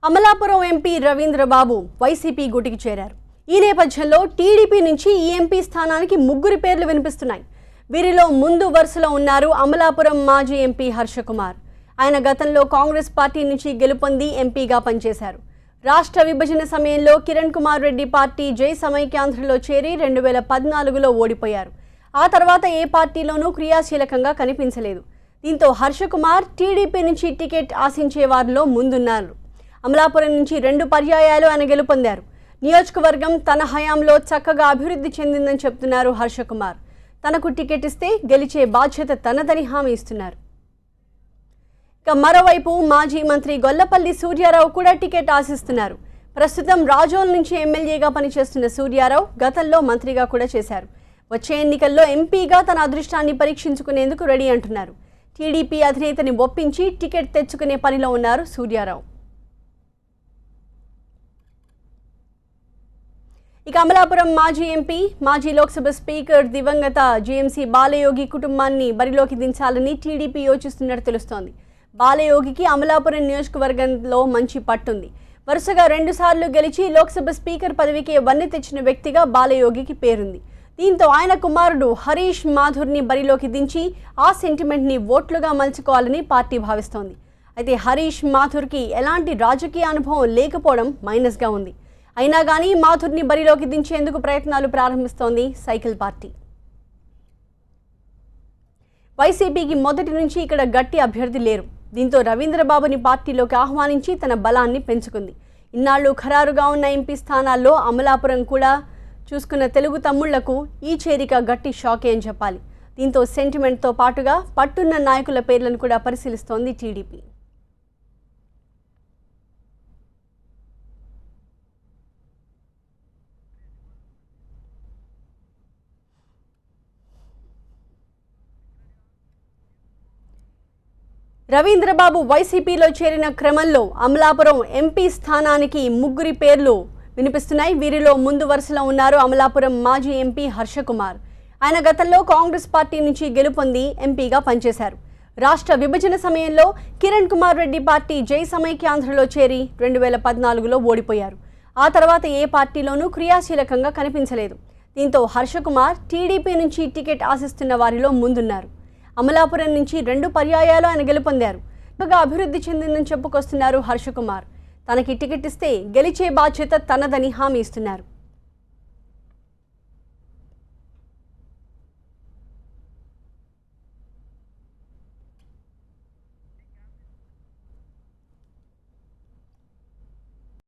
Amalapuram MP Ravindra Babu YCP గూటికి చేరారు. ఈ నేపథ్యంలో టీడీపీ నుంచి ఈ ఎంపీ స్థానానికి ముగ్గురు పేర్లు వినిపిస్తున్నాయి. వీరిలో ముందు వరుసలో ఉన్నారు అమలాపురం మాజీ ఎంపీ హర్షకుమార్. ఆయన గతంలో కాంగ్రెస్ పార్టీ నుంచి గెలుపొంది ఎంపీగా పనిచేశారు. రాష్ట్ర విభజన సమయంలో కిరణ్ కుమార్ రెడ్డి పార్టీ జై సమైక్యాంధ్రలో చేరి 2014లో ఓడిపోయారు. ఆ తర్వాత ఏ పార్టీలోనూ క్రియాశీలకంగా కనిపించలేదు. దీంతో హర్షకుమార్ టీడీపీ నుంచి టికెట్ ఆశించే వారిలో ముందున్నారు. అమలాపురం నుంచి 2 పర్యాయాలు ఆయన గెలుపొందారు. నియోజకవర్గం తన హయాంలో చక్కగా అభివృద్ధి చెందిందని చెప్తున్నారు హర్షకుమార్. తనకు టికెట్ ఇస్తే గెలిచే బాధ్యత తనదని హామీ ఇస్తున్నారు. ఇక మరోవైపు మాజీ మంత్రి గొల్లపల్లి సూర్యారావు కూడా టికెట్ ఆశిస్తున్నారు. ప్రస్తుతం రాజోల్ నుంచి ఎమ్మెల్యేగా పనిచేస్తున్న సూర్యారావు గతంలో మంత్రిగా కూడా చేశారు. వచ్చే ఎన్నికల్లో ఎంపీగా తన అదృష్టాన్ని పరీక్షించుకునేందుకు రెడీ అంటున్నారు. టీడీపీ అధినేతని ఒప్పించి టికెట్ తెచ్చుకునే పనిలో ఉన్నారు సూర్యారావు. ఇక అమలాపురం మాజీ ఎంపీ, మాజీ లోక్సభ స్పీకర్ దివంగత జీఎంసీ బాలయోగి కుటుంబాన్ని బరిలోకి దించాలని టీడీపీ యోచిస్తున్నట్టు తెలుస్తోంది. బాలయోగికి అమలాపురం నియోజకవర్గంలో మంచి పట్టుంది. వరుసగా 2 సార్లు గెలిచి లోక్సభ స్పీకర్ పదవికి వన్నె తెచ్చిన వ్యక్తిగా బాలయోగికి పేరుంది. దీంతో ఆయన కుమారుడు హరీష్ మాథుర్ని బరిలోకి దించి ఆ సెంటిమెంట్ని ఓట్లుగా మలుచుకోవాలని పార్టీ భావిస్తోంది. అయితే హరీష్ మాథుర్కి ఎలాంటి రాజకీయ అనుభవం లేకపోవడం మైనస్గా ఉంది. అయినా కానీ మాథుర్ని బరిలోకి దించేందుకు ప్రయత్నాలు ప్రారంభిస్తోంది సైకిల్ పార్టీ. వైసీపీకి మొదటి నుంచి ఇక్కడ గట్టి అభ్యర్థి లేరు. దీంతో రవీంద్రబాబుని పార్టీలోకి ఆహ్వానించి తన బలాన్ని పెంచుకుంది. ఇన్నాళ్లు ఖరారుగా ఉన్న ఎంపీ స్థానాల్లో అమలాపురం కూడా చూసుకున్న తెలుగు తమ్ముళ్లకు ఈ చేరిక గట్టి షాకే అని చెప్పాలి. దీంతో సెంటిమెంట్తో పాటుగా పట్టున్న నాయకుల పేర్లను కూడా పరిశీలిస్తోంది టీడీపీ. రవీంద్రబాబు వైసీపీలో చేరిన క్రమంలో అమలాపురం ఎంపీ స్థానానికి ముగ్గురి పేర్లు వినిపిస్తున్నాయి. వీరిలో ముందు వరుసలో ఉన్నారు అమలాపురం మాజీ ఎంపీ హర్షకుమార్. ఆయన గతంలో కాంగ్రెస్ పార్టీ నుంచి గెలుపొంది ఎంపీగా పనిచేశారు. రాష్ట్ర విభజన సమయంలో కిరణ్ కుమార్ రెడ్డి పార్టీ జై సమైక్యాంధ్రలో చేరి 2014లో ఓడిపోయారు. ఆ తర్వాత ఏ పార్టీలోనూ క్రియాశీలకంగా కనిపించలేదు. దీంతో హర్షకుమార్ టీడీపీ నుంచి టికెట్ ఆశిస్తున్న వారిలో ముందున్నారు. అమలాపురం నుంచి 2 పర్యాయాలు ఆయన గెలుపొందారు. అభివృద్ధి చెందిందని చెప్పుకొస్తున్నారు హర్షకుమార్. తనకి టికెట్ ఇస్తే గెలిచే బాధ్యత తనదని హామీ ఇస్తున్నారు.